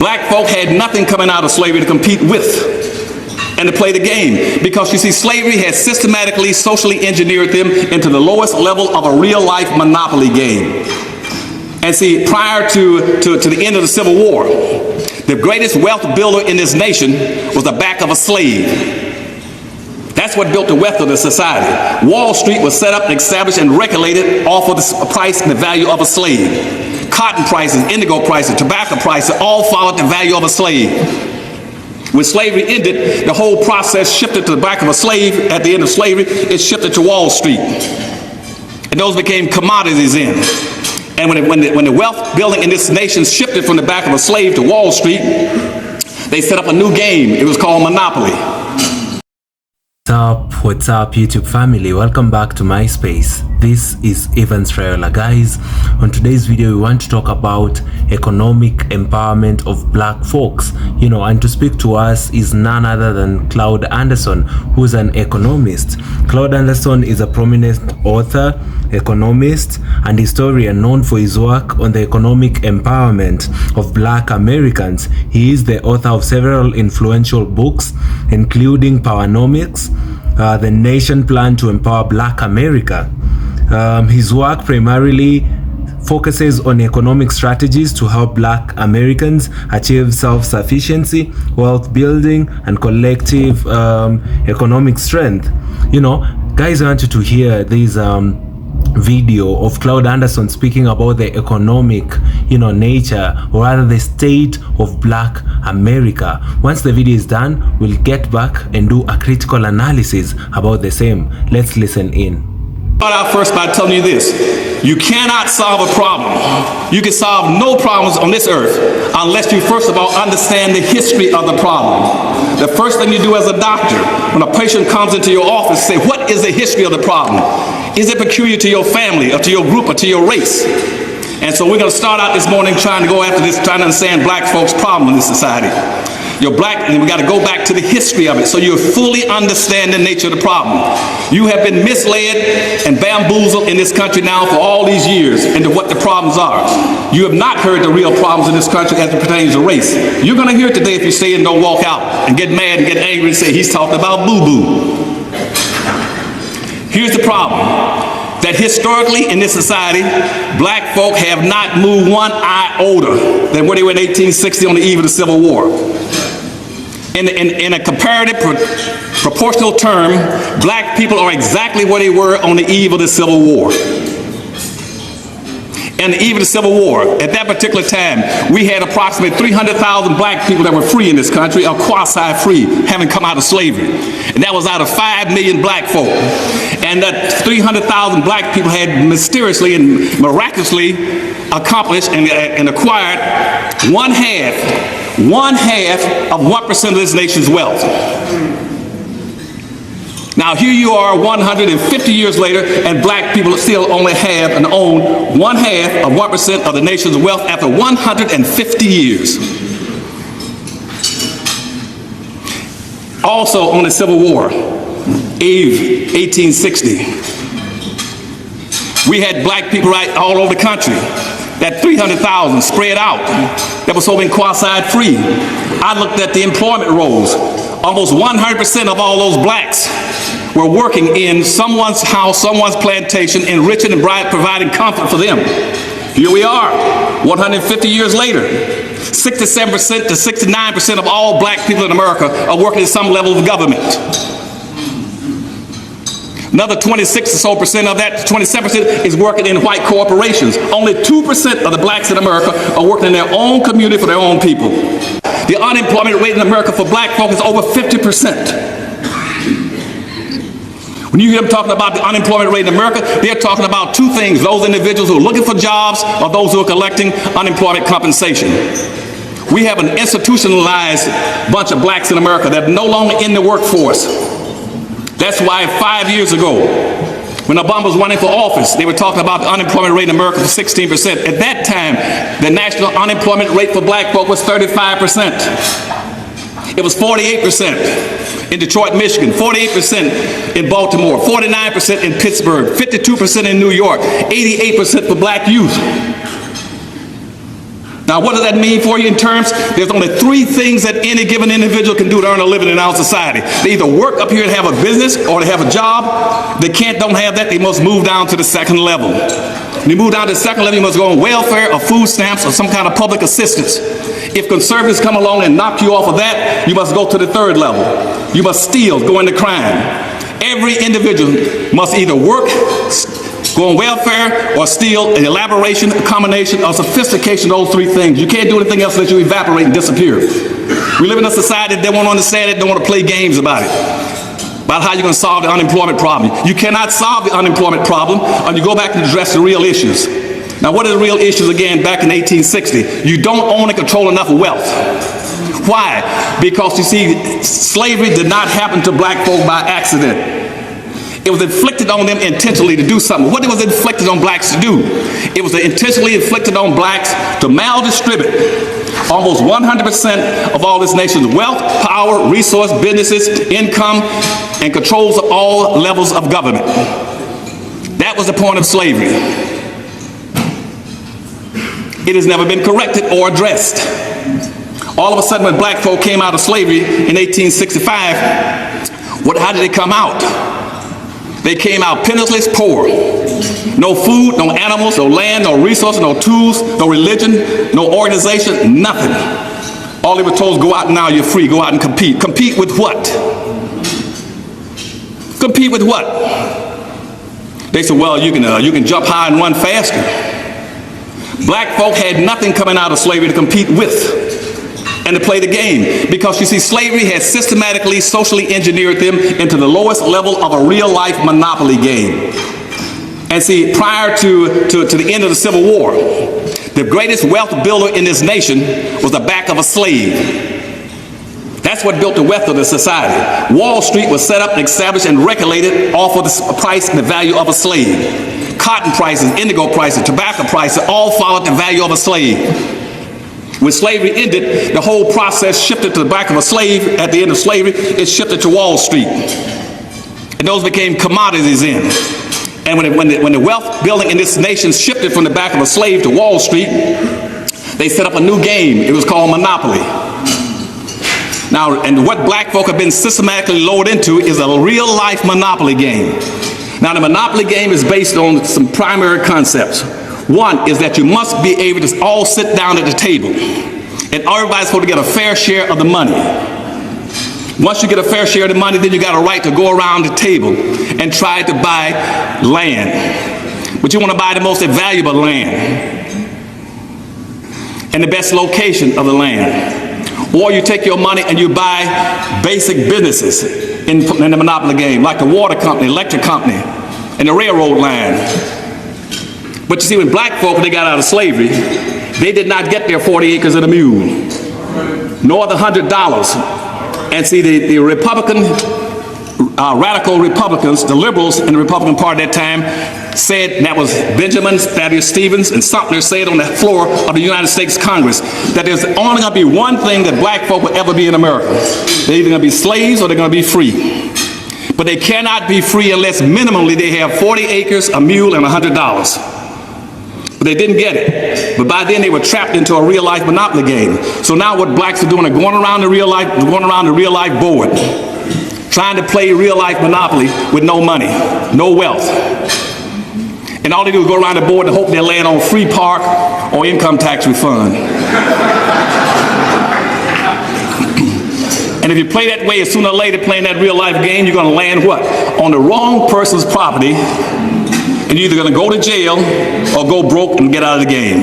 Black folk had nothing coming out of slavery to compete with and to play the game, because you see, slavery had systematically, socially engineered them into the lowest level of a real-life monopoly game. And see, prior to the end of the Civil War, the greatest wealth builder in this nation was the back of a slave. That's what built the wealth of the society. Wall Street was set up and established and regulated off of the price and the value of a slave. Cotton prices, indigo prices, tobacco prices all followed the value of a slave. When slavery ended, the whole process shifted to the back of a slave. At the end of slavery, it shifted to Wall Street. And those became commodities then. And when the wealth building in this nation shifted from the back of a slave to Wall Street, they set up a new game. It was called Monopoly. What's up YouTube family, welcome back to my space. This is Evans Rayola. Guys, on today's video we want to talk about economic empowerment of black folks, and to speak to us is none other than Claud Anderson, who's an economist. Claud Anderson is a prominent author, economist, and historian known for his work on the economic empowerment of black Americans. He is the author of several influential books, including Powernomics, The Nation Plan to Empower Black America. His work primarily focuses on economic strategies to help black Americans achieve self-sufficiency, wealth building, and collective economic strength. Guys, I want you to hear this video of Claud Anderson speaking about the economic nature, or rather the state of black America. Once the video is done, we'll get back and do a critical analysis about the same. Let's listen in. Start out first by telling you this: you cannot solve a problem. You can solve no problems on this earth unless you first of all understand the history of the problem. The first thing you do as a doctor, when a patient comes into your office, say, what is the history of the problem? Is it peculiar to your family or to your group or to your race? And so we're going to start out this morning trying to go after this, trying to understand black folks' problem in this society. You're black, and we got to go back to the history of it so you fully understand the nature of the problem. You have been misled and bamboozled in this country now for all these years into what the problems are. You have not heard the real problems in this country as it pertains to race. You're going to hear it today if you stay and don't walk out and get mad and get angry and say, he's talking about boo-boo. Here's the problem, that historically in this society, black folk have not moved one iota than where they were in 1860 on the eve of the Civil War. In a comparative proportional term, black people are exactly where they were on the eve of the Civil War. And the eve of the Civil War, at that particular time, we had approximately 300,000 black people that were free in this country, or quasi-free, having come out of slavery. And that was out of 5 million black folk. And that 300,000 black people had mysteriously and miraculously accomplished and acquired one half of 1% of this nation's wealth. Now here you are 150 years later, and black people still only have and own 1/2 of 1% of the nation's wealth after 150 years. Also on the Civil War, eve 1860, we had black people right all over the country. That 300,000 spread out, that was so being quasi-free. I looked at the employment rolls. Almost 100% of all those blacks were working in someone's house, someone's plantation, enriching and providing comfort for them. Here we are, 150 years later. 67% to 69% of all black people in America are working in some level of government. Another 26% or so of that, 27% is working in white corporations. Only 2% of the blacks in America are working in their own community for their own people. The unemployment rate in America for black folk is over 50%. When you hear them talking about the unemployment rate in America, they're talking about two things: those individuals who are looking for jobs or those who are collecting unemployment compensation. We have an institutionalized bunch of blacks in America that are no longer in the workforce. That's why 5 years ago, when Obama was running for office, they were talking about the unemployment rate in America for 16%. At that time, the national unemployment rate for black folk was 35%. It was 48% in Detroit, Michigan, 48% in Baltimore, 49% in Pittsburgh, 52% in New York, 88% for black youth. Now, what does that mean for you in terms? There's only three things that any given individual can do to earn a living in our society. They either work up here and have a business, or they have a job. They don't have that, they must move down to the second level. When you move down to the second level, you must go on welfare or food stamps or some kind of public assistance. If conservatives come along and knock you off of that, you must go to the third level. You must steal, go into crime. Every individual must either work, go on welfare, or steal. An elaboration, a combination, or sophistication of those three things. You can't do anything else unless you evaporate and disappear. We live in a society that don't want to understand it, don't want to play games about it. About how you're going to solve the unemployment problem. You cannot solve the unemployment problem until you go back and address the real issues. Now, what are the real issues again back in 1860? You don't own and control enough wealth. Why? Because you see, slavery did not happen to black folk by accident. It was inflicted on them intentionally to do something. What was inflicted on blacks to do? It was intentionally inflicted on blacks to maldistribute almost 100% of all this nation's wealth, power, resource, businesses, income, and controls of all levels of government. That was the point of slavery. It has never been corrected or addressed. All of a sudden, when black folk came out of slavery in 1865, how did they come out? They came out penniless, poor. No food, no animals, no land, no resources, no tools, no religion, no organization, nothing. All they were told is go out now, you're free, go out and compete. Compete with what? Compete with what? They said, well, you can jump high and run faster. Black folk had nothing coming out of slavery to compete with and to play the game, because you see, slavery had systematically, socially engineered them into the lowest level of a real-life monopoly game. And see, prior to the end of the Civil War, the greatest wealth builder in this nation was the back of a slave. That's what built the wealth of the society. Wall Street was set up and established and regulated off of the price and the value of a slave. Cotton prices, indigo prices, tobacco prices all followed the value of a slave. When slavery ended, the whole process shifted to the back of a slave. At the end of slavery, it shifted to Wall Street. And those became commodities then. And when the wealth building in this nation shifted from the back of a slave to Wall Street, they set up a new game. It was called monopoly. Now, and what black folk have been systematically lured into is a real-life monopoly game. Now, the monopoly game is based on some primary concepts. One is that you must be able to all sit down at the table, and everybody's supposed to get a fair share of the money. Once you get a fair share of the money, then you got a right to go around the table and try to buy land. But you want to buy the most valuable land and the best location of the land. Or you take your money and you buy basic businesses in the monopoly game, like the water company, electric company, and the railroad line. But you see, when black folk, they got out of slavery, they did not get their 40 acres and a mule, nor the $100. And see, the Republican, radical Republicans, the liberals in the Republican Party at that time said, and that was Benjamin, Thaddeus Stevens, and Sumter said on the floor of the United States Congress, that there's only going to be one thing that black folk will ever be in America. They're either going to be slaves or they're going to be free. But they cannot be free unless minimally they have 40 acres, a mule, and $100. But they didn't get it. But by then they were trapped into a real life monopoly game. So now what blacks are doing are going around the real life board, trying to play real life monopoly with no money, no wealth. And all they do is go around the board and hope they'll land on free park or income tax refund. And if you play that way, sooner or later playing that real life game, you're going to land what? On the wrong person's property. And you're either going to go to jail or go broke and get out of the game.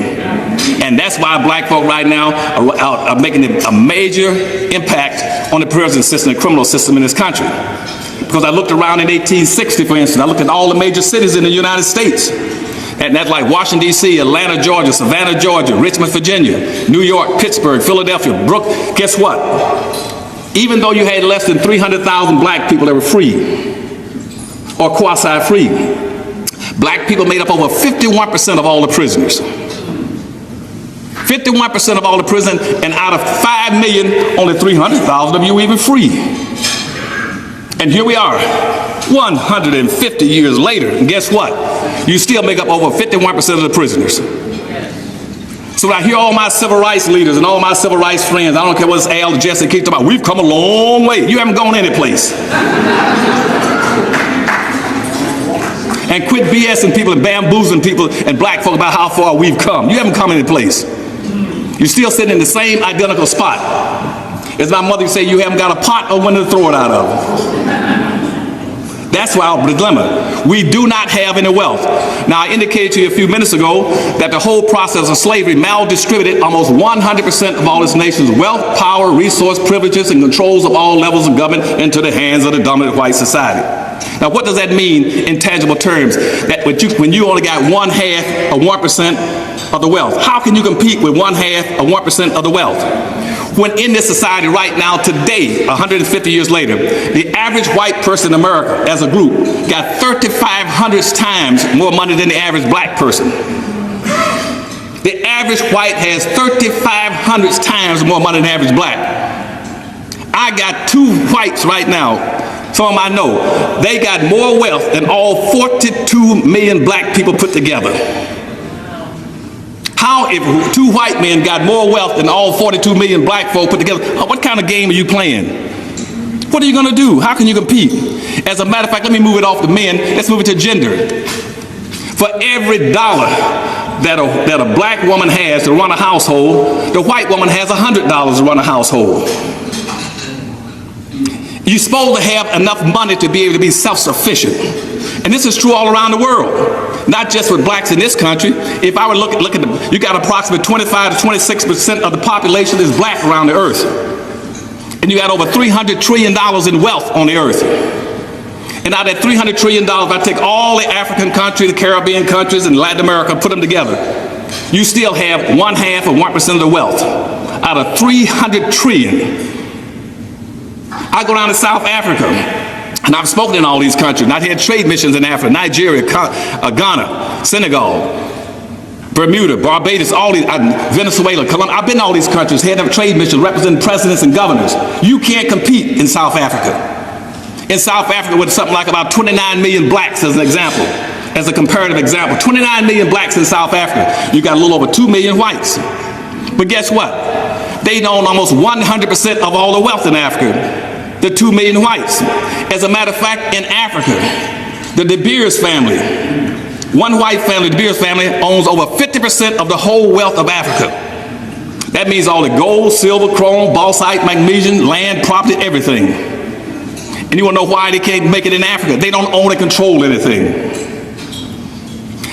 And that's why black folk right now are making a major impact on the prison system, the criminal system in this country. Because I looked around in 1860, for instance, I looked at all the major cities in the United States. And that's like Washington, D.C., Atlanta, Georgia, Savannah, Georgia, Richmond, Virginia, New York, Pittsburgh, Philadelphia, guess what? Even though you had less than 300,000 black people that were free or quasi-free, black people made up over 51% of all the prisoners. 51% of all the prisoners, and out of 5 million, only 300,000 of you were even free. And here we are, 150 years later, and guess what? You still make up over 51% of the prisoners. So when I hear all my civil rights leaders and all my civil rights friends, I don't care what it's Al or Jesse keep talking about, we've come a long way. You haven't gone any place. And quit BSing people and bamboozling people and black folk about how far we've come. You haven't come any place. You're still sitting in the same identical spot. As my mother would say, you haven't got a pot or one to throw it out of. That's our dilemma. We do not have any wealth. Now, I indicated to you a few minutes ago that the whole process of slavery maldistributed almost 100% of all this nation's wealth, power, resource, privileges, and controls of all levels of government into the hands of the dominant white society. Now, what does that mean in tangible terms? That when you only got 1/2 or 1% of the wealth, how can you compete with 1/2 or 1% of the wealth? When in this society right now, today, 150 years later, the average white person in America as a group got 3,500 times more money than the average black person. The average white has 3,500 times more money than the average black. I got 2 whites right now, some of them I know, they got more wealth than all 42 million black people put together. How if 2 white men got more wealth than all 42 million black folk put together? What kind of game are you playing? What are you going to do? How can you compete? As a matter of fact, let me move it off to men. Let's move it to gender. For every dollar that a black woman has to run a household, the white woman has $100 to run a household. You're supposed to have enough money to be able to be self-sufficient. And this is true all around the world, not just with blacks in this country. If I were to look at you got approximately 25 to 26% of the population is black around the earth. And you got over $300 trillion in wealth on the earth. And out of that $300 trillion, if I take all the African countries, the Caribbean countries, and Latin America, put them together, you still have 1/2 of 1% of the wealth out of 300 trillion. I go down to South Africa, and I've spoken in all these countries, and I've had trade missions in Africa, Nigeria, Ghana, Senegal, Bermuda, Barbados, all these, Venezuela, Colombia. I've been to all these countries, head of trade missions, representing presidents and governors. You can't compete in South Africa. In South Africa, with something like about 29 million blacks as an example, as a comparative example, 29 million blacks in South Africa. You got a little over 2 million whites. But guess what? They own almost 100% of all the wealth in Africa. The 2 million whites. As a matter of fact, in Africa, the De Beers family, one white family, the De Beers family, owns over 50% of the whole wealth of Africa. That means all the gold, silver, chrome, bauxite, magnesium, land, property, everything. And you want to know why they can't make it in Africa? They don't own and control anything.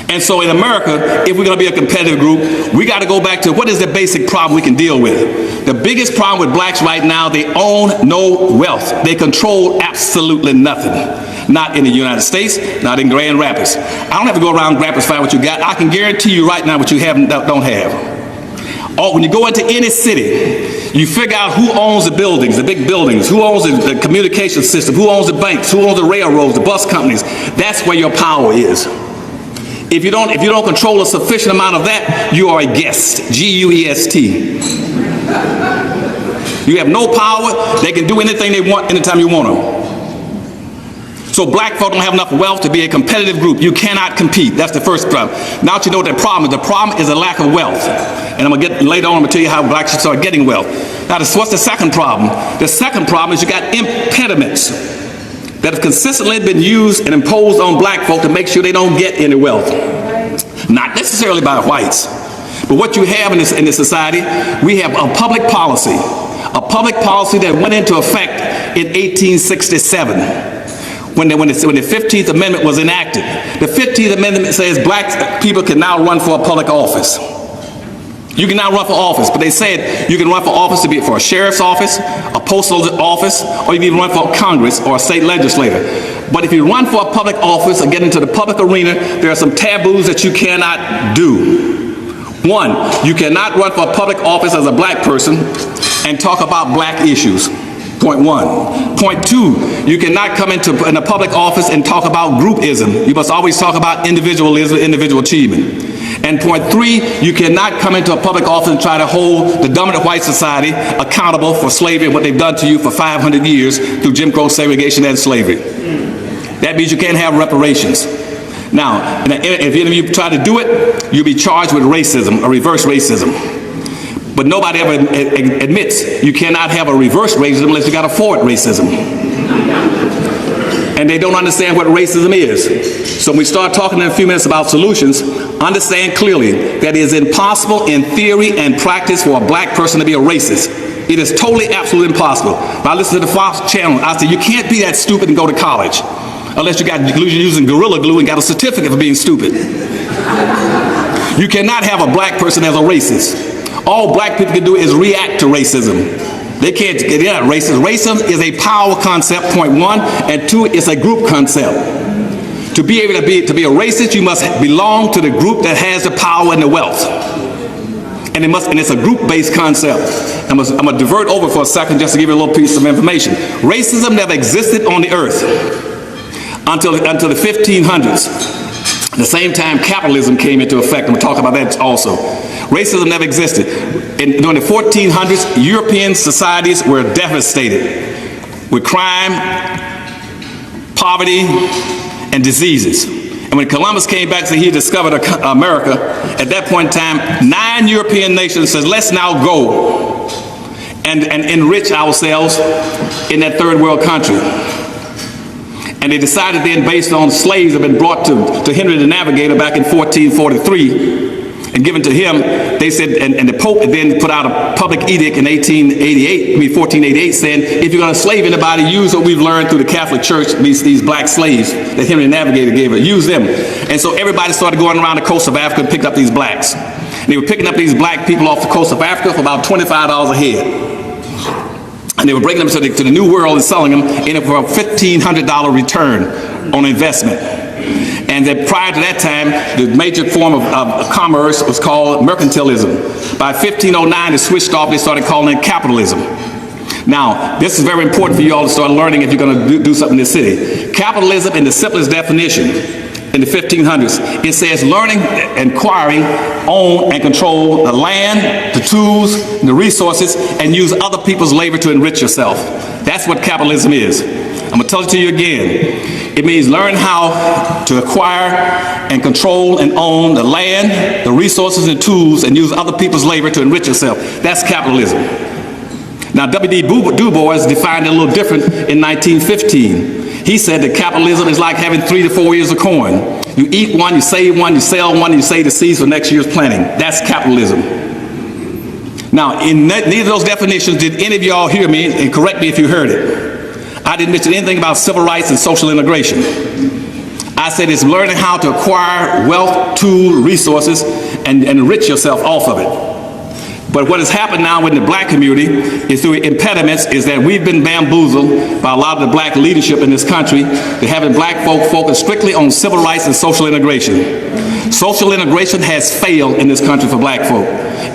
And so in America, if we're going to be a competitive group, we got to go back to what is the basic problem we can deal with. The biggest problem with blacks right now, they own no wealth. They control absolutely nothing. Not in the United States, not in Grand Rapids. I don't have to go around Grand Rapids to find what you got. I can guarantee you right now what you have don't have. Or when you go into any city, you figure out who owns the buildings, the big buildings, who owns the communication system, who owns the banks, who owns the railroads, the bus companies. That's where your power is. If you don't control a sufficient amount of that, you are a guest. G-U-E-S-T. You have no power. They can do anything they want anytime you want them. So black folk don't have enough wealth to be a competitive group. You cannot compete. That's the first problem. Now that you know what the problem is. The problem is a lack of wealth. And I'm going to get later on, I'm going to tell you how blacks should start getting wealth. Now, what's the second problem? The second problem is you got impediments that have consistently been used and imposed on black folk to make sure they don't get any wealth. Not necessarily by whites, but what you have in this society, we have a public policy that went into effect in 1867 when the 15th Amendment was enacted. The 15th Amendment says black people can now run for a public office. You can now run for office, but they said you can run for office to be for a sheriff's office, a postal office, or you can even run for Congress or a state legislator. But if you run for a public office and get into the public arena, there are some taboos that you cannot do. One, you cannot run for a public office as a black person and talk about black issues. Point one. Point two, you cannot come in a public office and talk about groupism. You must always talk about individualism, individual achievement. And point three, you cannot come into a public office and try to hold the dominant white society accountable for slavery and what they've done to you for 500 years through Jim Crow segregation and slavery. That means you can't have reparations. Now, if any of you try to do it, you'll be charged with racism, or reverse racism. But nobody ever admits you cannot have a reverse racism unless you got a forward racism. And they don't understand what racism is. So when we start talking in a few minutes about solutions, understand clearly that it is impossible in theory and practice for a black person to be a racist. It is totally, absolutely impossible. If I listen to the Fox channel, I say, you can't be that stupid and go to college unless you're using Gorilla Glue and got a certificate for being stupid. You cannot have a black person as a racist. All black people can do is react to racism. They're not racist. Racism is a power concept, point one, and two, it's a group concept. To be able to be a racist, you must belong to the group that has the power and the wealth. And it's a group-based concept. I'm going to divert over for a second just to give you a little piece of information. Racism never existed on the earth until the 1500s. At the same time, capitalism came into effect, and we'll talk about that also. Racism never existed. During the 1400s, European societies were devastated with crime, poverty, and diseases. And when Columbus came back, so he discovered America, at that point in time, 9 European nations said, let's now go and enrich ourselves in that third world country. And they decided then, based on slaves that had been brought to Henry the Navigator back in 1443 and given to him, they said, and the Pope then put out a public edict in 1488 saying, if you're going to slave anybody, use what we've learned through the Catholic Church, these black slaves that Henry the Navigator gave us, use them. And so everybody started going around the coast of Africa and picked up these blacks. And they were picking up these black people off the coast of Africa for about $25 a head. And they were bringing them to the New World and selling them for a $1,500 return on investment. And then prior to that time, the major form of commerce was called mercantilism. By 1509, it switched off. They started calling it capitalism. Now, this is very important for you all to start learning if you're going to do something in this city. Capitalism, in the simplest definition, in the 1500s, it says learning, acquiring, own, and control the land, the tools, the resources, and use other people's labor to enrich yourself. That's what capitalism is. I'm going to tell it to you again. It means learn how to acquire and control and own the land, the resources and tools, and use other people's labor to enrich yourself. That's capitalism. Now, W.D. Du Bois defined it a little different in 1915. He said that capitalism is like having 3 to 4 years of corn. You eat one, you save one, you sell one, and you save the seeds for next year's planting. That's capitalism. Now, in neither of those definitions did any of y'all hear me, and correct me if you heard it. I didn't mention anything about civil rights and social integration. I said it's learning how to acquire wealth, tools, resources, and enrich yourself off of it. But what has happened now in the black community is through impediments is that we've been bamboozled by a lot of the black leadership in this country to having black folk focus strictly on civil rights and social integration. Social integration has failed in this country for black folk.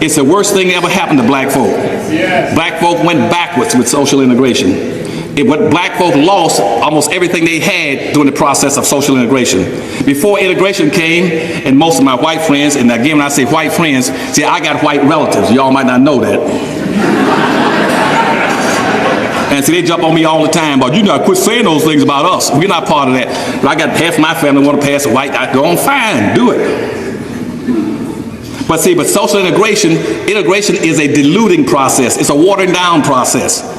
It's the worst thing that ever happened to black folk. Yes. Black folk went backwards with social integration. But black folk lost almost everything they had during the process of social integration. Before integration came, and most of my white friends, and again when I say white friends, see I got white relatives, y'all might not know that. And see they jump on me all the time, but you know, quit saying those things about us. We're not part of that. But I got half my family want to pass a white, I go on fine, do it. But see, social integration is a diluting process. It's a watering down process.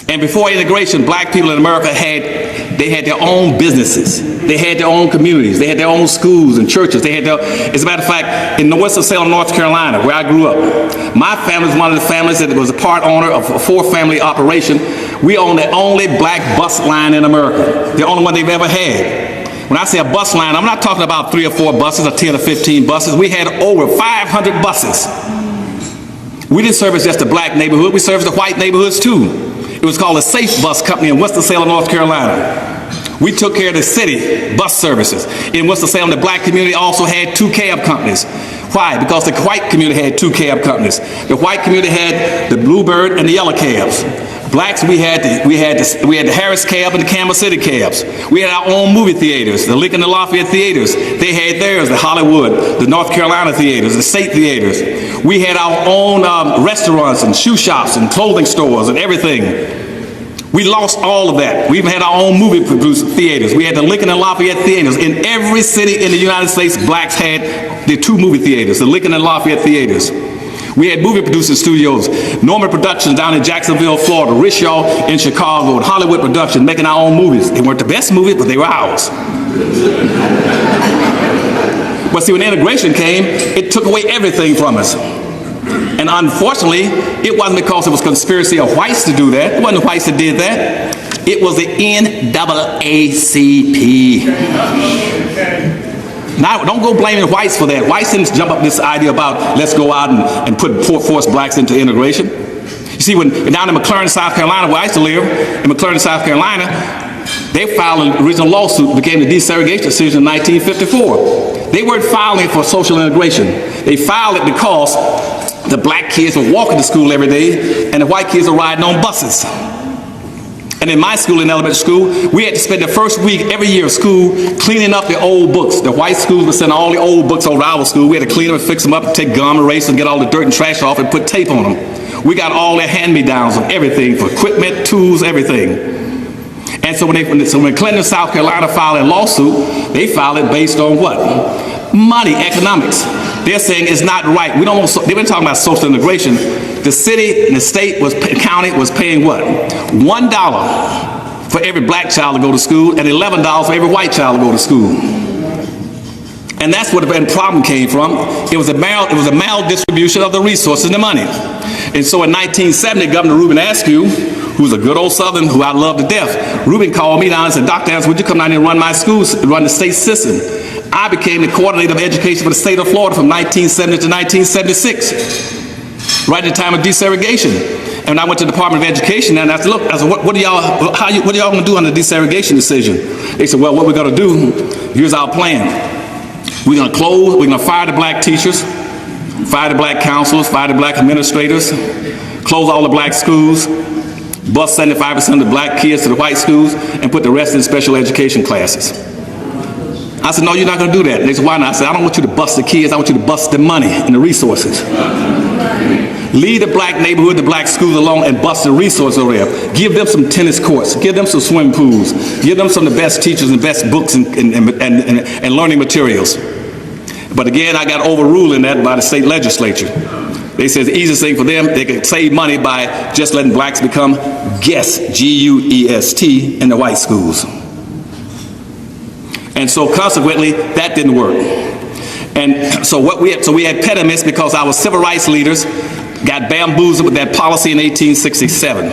And before integration, black people in America had their own businesses. They had their own communities. They had their own schools and churches. As a matter of fact, in Winston-Salem, North Carolina, where I grew up, my family was one of the families that was a part owner of a 4-family operation. We own the only black bus line in America, the only one they've ever had. When I say a bus line, I'm not talking about 3 or 4 buses or 10 or 15 buses. We had over 500 buses. We didn't service just the black neighborhood. We serviced the white neighborhoods too. It was called a Safe Bus Company in Winston-Salem, North Carolina. We took care of the city bus services. In Winston-Salem, the black community also had 2 cab companies. Why? Because the white community had 2 cab companies. The white community had the Bluebird and the Yellow cabs. Blacks, we had the Harris cab and the Kansas City cabs. We had our own movie theaters, the Lincoln and Lafayette theaters. They had theirs, the Hollywood, the North Carolina theaters, the state theaters. We had our own restaurants and shoe shops and clothing stores and everything. We lost all of that. We even had our own movie produced theaters. We had the Lincoln and Lafayette theaters. In every city in the United States, blacks had the 2 movie theaters, the Lincoln and Lafayette theaters. We had movie producing studios, Norman Productions down in Jacksonville, Florida, Rishaw in Chicago, and Hollywood Productions making our own movies. They weren't the best movies, but they were ours. But see, when integration came, it took away everything from us. And unfortunately, it wasn't because it was a conspiracy of whites to do that. It wasn't the whites that did that. It was the NAACP. Now, don't go blaming whites for that. Whites didn't jump up this idea about let's go out and force blacks into integration. You see, when down in McLaren, South Carolina, where I used to live, in McLaren, South Carolina, they filed an original lawsuit, became the desegregation decision in 1954. They weren't filing for social integration. They filed it because the black kids were walking to school every day and the white kids were riding on buses. And in my school, in elementary school, we had to spend the first week every year of school cleaning up the old books. The white schools would send all the old books over to our school. We had to clean them and fix them up and take gum, erase and get all the dirt and trash off and put tape on them. We got all their hand-me-downs of everything, for equipment, tools, everything. And so when Clinton, South Carolina filed a lawsuit, they filed it based on what? Money, economics. They're saying it's not right. We don't want, they've been talking about social integration. The city and the state county was paying what? $1 for every black child to go to school and $11 for every white child to go to school. And that's where the problem came from. It was a maldistribution of the resources and the money. And so in 1970, Governor Reuben Askew, who's a good old Southern who I love to death, Reuben called me down and said, Dr. Anderson, would you come down here and run my schools, run the state system? I became the coordinator of education for the state of Florida from 1970 to 1976, right at the time of desegregation. And I went to the Department of Education and I said, look, what are y'all going to do on the desegregation decision? They said, well, what we're going to do, here's our plan. We're going to close, we're going to fire the black teachers, fire the black counselors, fire the black administrators, close all the black schools, bus 75% of the black kids to the white schools, and put the rest in special education classes. I said, no, you're not going to do that. They said, why not? I said, I don't want you to bust the kids. I want you to bust the money and the resources. Leave the black neighborhood, the black schools alone, and bust the resources over there. Give them some tennis courts. Give them some swimming pools. Give them some of the best teachers and best books and learning materials. But again, I got overruled in that by the state legislature. They said the easiest thing for them, they could save money by just letting blacks become guests, G-U-E-S-T, in the white schools. And so consequently, that didn't work. And so we had impediments because our civil rights leaders got bamboozled with that policy in 1867.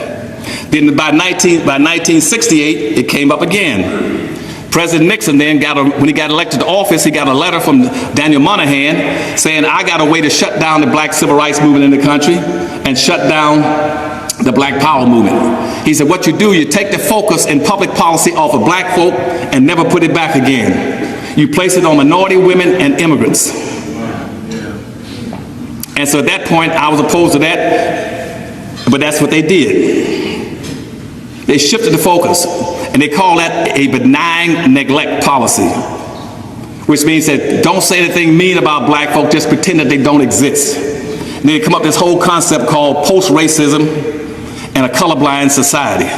Then by 1968, it came up again. President Nixon then when he got elected to office, he got a letter from Daniel Moynihan saying, I got a way to shut down the black civil rights movement in the country and shut down the black power movement. He said, what you do, you take the focus in public policy off of black folk and never put it back again. You place it on minority women and immigrants. And so at that point, I was opposed to that, but that's what they did. They shifted the focus, and they call that a benign neglect policy, which means that don't say anything mean about black folk, just pretend that they don't exist. And then they come up with this whole concept called post-racism and a colorblind society.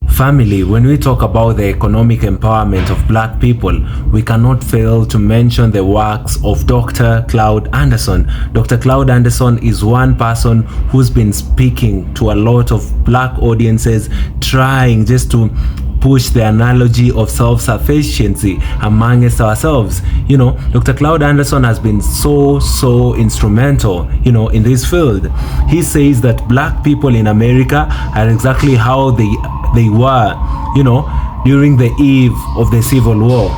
Family, when we talk about the economic empowerment of black people, we cannot fail to mention the works of Dr. Claud Anderson. Dr. Claud Anderson is one person who's been speaking to a lot of black audiences, trying just to push the analogy of self-sufficiency amongst ourselves. You know, Dr. Claud Anderson has been so instrumental, you know, in this field. He says that black people in America are exactly how they were, you know, during the eve of the Civil War.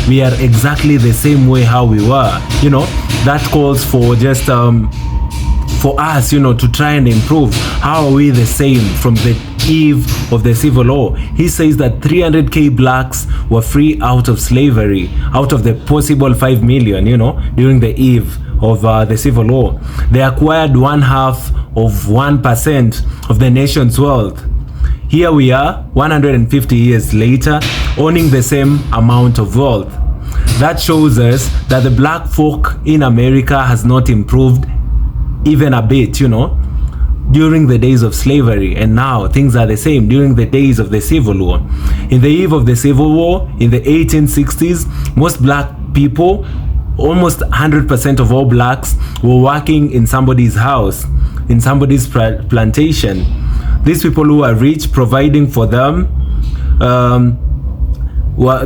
We are exactly the same way how we were, you know. That calls for just for us, you know, to try and improve. How are we the same from the eve of the Civil War? He says that 300,000 blacks were free out of slavery, out of the possible 5 million, you know, during the eve of the Civil War. They acquired 1/2 of 1% of the nation's wealth. Here we are, 150 years later, owning the same amount of wealth. That shows us that the black folk in America has not improved even a bit, you know. during the days of slavery, and now things are the same during the days of the Civil War. In the eve of the Civil War, in the 1860s, most black people, almost 100% of all blacks, were working in somebody's house, in somebody's plantation. These people who are rich, providing for them,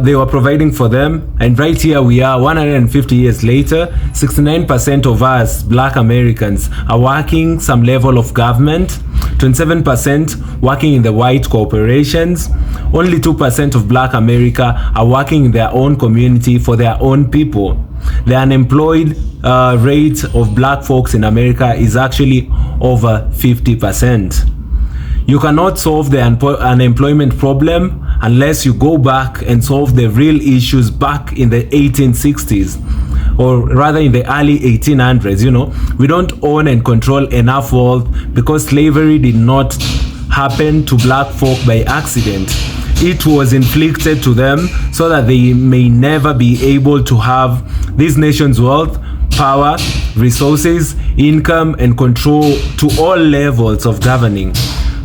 they were providing for them, and right here we are 150 years later. 69% of us black Americans are working some level of government, 27% working in the white corporations. Only 2% of black America are working in their own community for their own people. The unemployed rate of black folks in America is actually over 50%. You cannot solve the unemployment problem unless you go back and solve the real issues back in the 1860s, or rather in the early 1800s. You know, we don't own and control enough wealth because slavery did not happen to black folk by accident. It was inflicted to them so that they may never be able to have this nation's wealth, power, resources, income, and control to all levels of governing.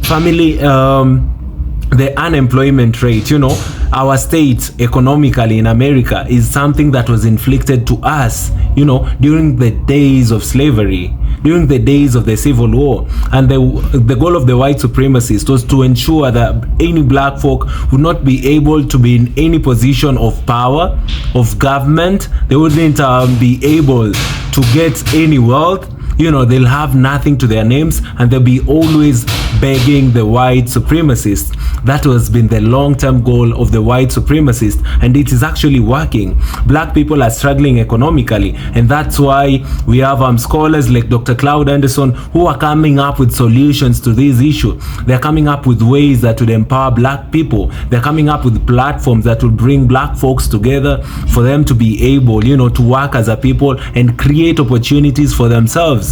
Family, the unemployment rate, you know, our state economically in America is something that was inflicted to us, you know, during the days of slavery, during the days of the Civil War. And the goal of the white supremacists was to ensure that any black folk would not be able to be in any position of power, of government. They wouldn't be able to get any wealth. You know, they'll have nothing to their names, and they'll be always begging the white supremacists. That has been the long-term goal of the white supremacists, and it is actually working. Black people are struggling economically, and that's why we have scholars like Dr. Claud who are coming up with solutions to this issue. They're coming up with ways that would empower black people. They're coming up with platforms that will bring black folks together for them to be able, you know, to work as a people and create opportunities for themselves.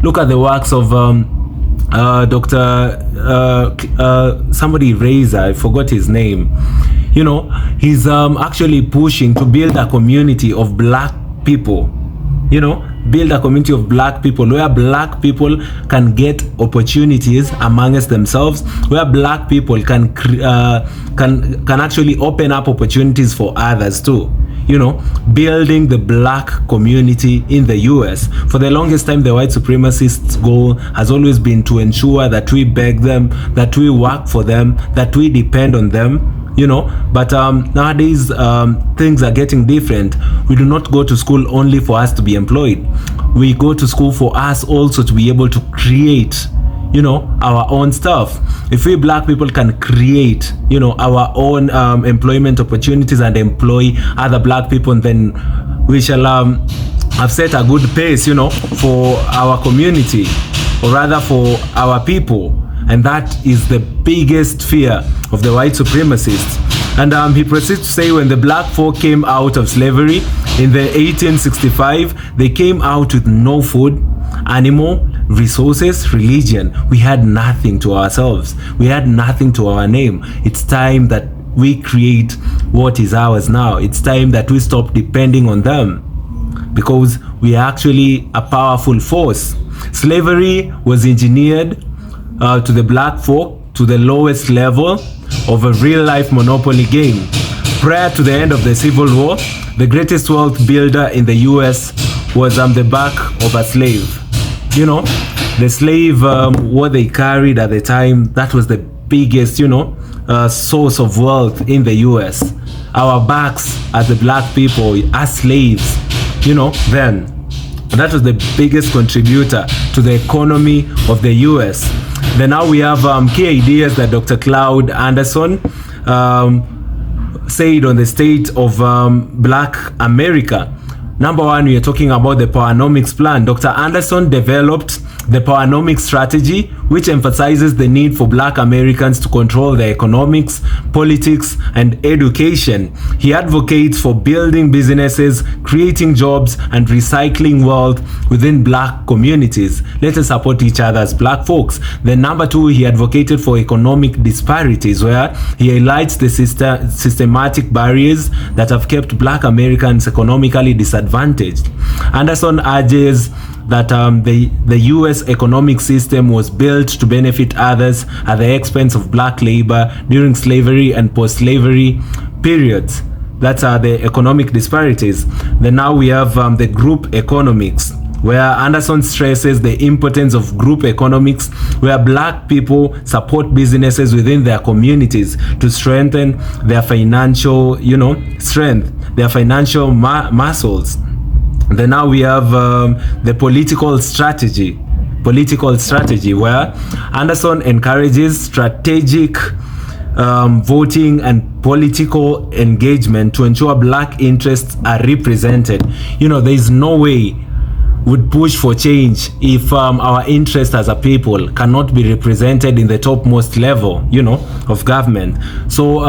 Look at the works of Dr. Somebody Razor, I forgot his name. You know, he's actually pushing to build a community of black people. You know, build a community of black people where black people can get opportunities amongst themselves, where black people can actually open up opportunities for others too. You know, building the black community in the US. For the longest time, the white supremacists' goal has always been to ensure that we beg them, that we work for them, that we depend on them, you know. But nowadays, things are getting different. We do not go to school only for us to be employed. We go to school for us also to be able to create, you know, our own stuff. If we black people can create, you know, our own employment opportunities and employ other black people, then we shall have set a good pace, you know, for our community, or rather for our people. And that is the biggest fear of the white supremacists. And he proceeds to say, when the black folk came out of slavery in the 1865, they came out with no food, animal, resources, religion. We had nothing to ourselves. We had nothing to our name. It's time that we create what is ours now. It's time that we stop depending on them, because we are actually a powerful force. Slavery was engineered to the black folk to the lowest level of a real-life monopoly game. Prior to the end of the Civil War, the greatest wealth builder in the US was on the back of a slave. You know, the slave, what they carried at the time, that was the biggest, you know, source of wealth in the US. Our backs as the black people, as slaves, you know, then that was the biggest contributor to the economy of the US. Then now we have key ideas that Dr. Claud Anderson said on the state of black America. Number one, we are talking about the Powernomics plan. Dr. Anderson developed the Powernomics strategy, which emphasizes the need for black Americans to control their economics, politics, and education. He advocates for building businesses, creating jobs, and recycling wealth within black communities. Let us support each other as black folks. Then number two, he advocated for economic disparities, where he highlights the systematic barriers that have kept black Americans economically disadvantaged. Anderson urges that the US economic system was built to benefit others at the expense of black labor during slavery and post-slavery periods. That's the economic disparities. Then now we have the group economics, where Anderson stresses the importance of group economics, where black people support businesses within their communities to strengthen their financial, strength, their financial muscles. Then now we have the political strategy, where Anderson encourages strategic voting and political engagement to ensure black interests are represented. There is no way would push for change if our interests as a people cannot be represented in the topmost level, of government. So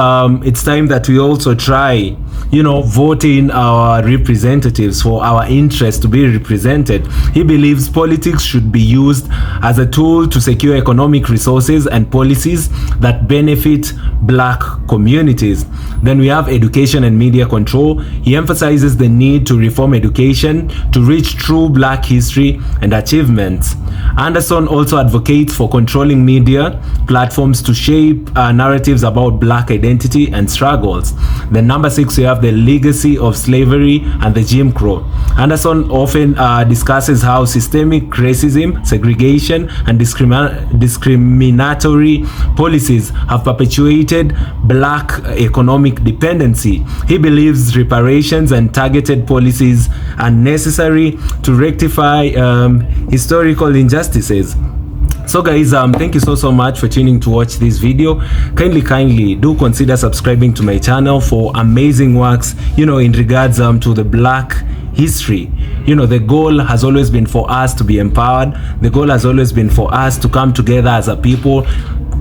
it's time that we also try, voting our representatives for our interests to be represented. He believes politics should be used as a tool to secure economic resources and policies that benefit black communities. Then we have education and media control. He emphasizes the need to reform education to reach true black history and achievements. Anderson also advocates for controlling media platforms to shape narratives about black identity and struggles. Then number 6, we have the legacy of slavery and the Jim Crow. Anderson often discusses how systemic racism, segregation, and discriminatory policies have perpetuated black economic dependency. He believes reparations and targeted policies are necessary to rectify historical injustices. So guys, thank you so much for tuning to watch this video. Kindly do consider subscribing to my channel for amazing works, in regards to the black history. The goal has always been for us to be empowered. The goal has always been for us to come together as a people,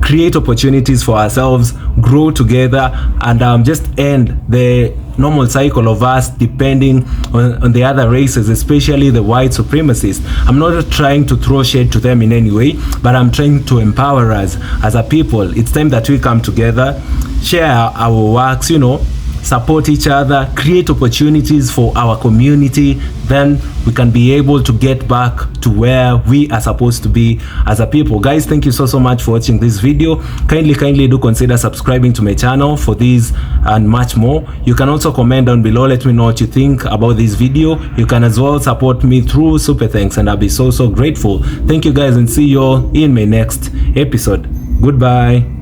create opportunities for ourselves, grow together, and just end the normal cycle of us depending on the other races, especially the white supremacists. I'm not trying to throw shade to them in any way, but I'm trying to empower us as a people. It's time that we come together, share our works, support each other, create opportunities for our community. Then we can be able to get back to where we are supposed to be as a people. Guys, thank you so much for watching this video. Kindly do consider subscribing to my channel for these and much more. You can also comment down below, let me know what you think about this video. You can as well support me through super thanks, and I'll be so grateful. Thank you guys, and see you all in my next episode. Goodbye.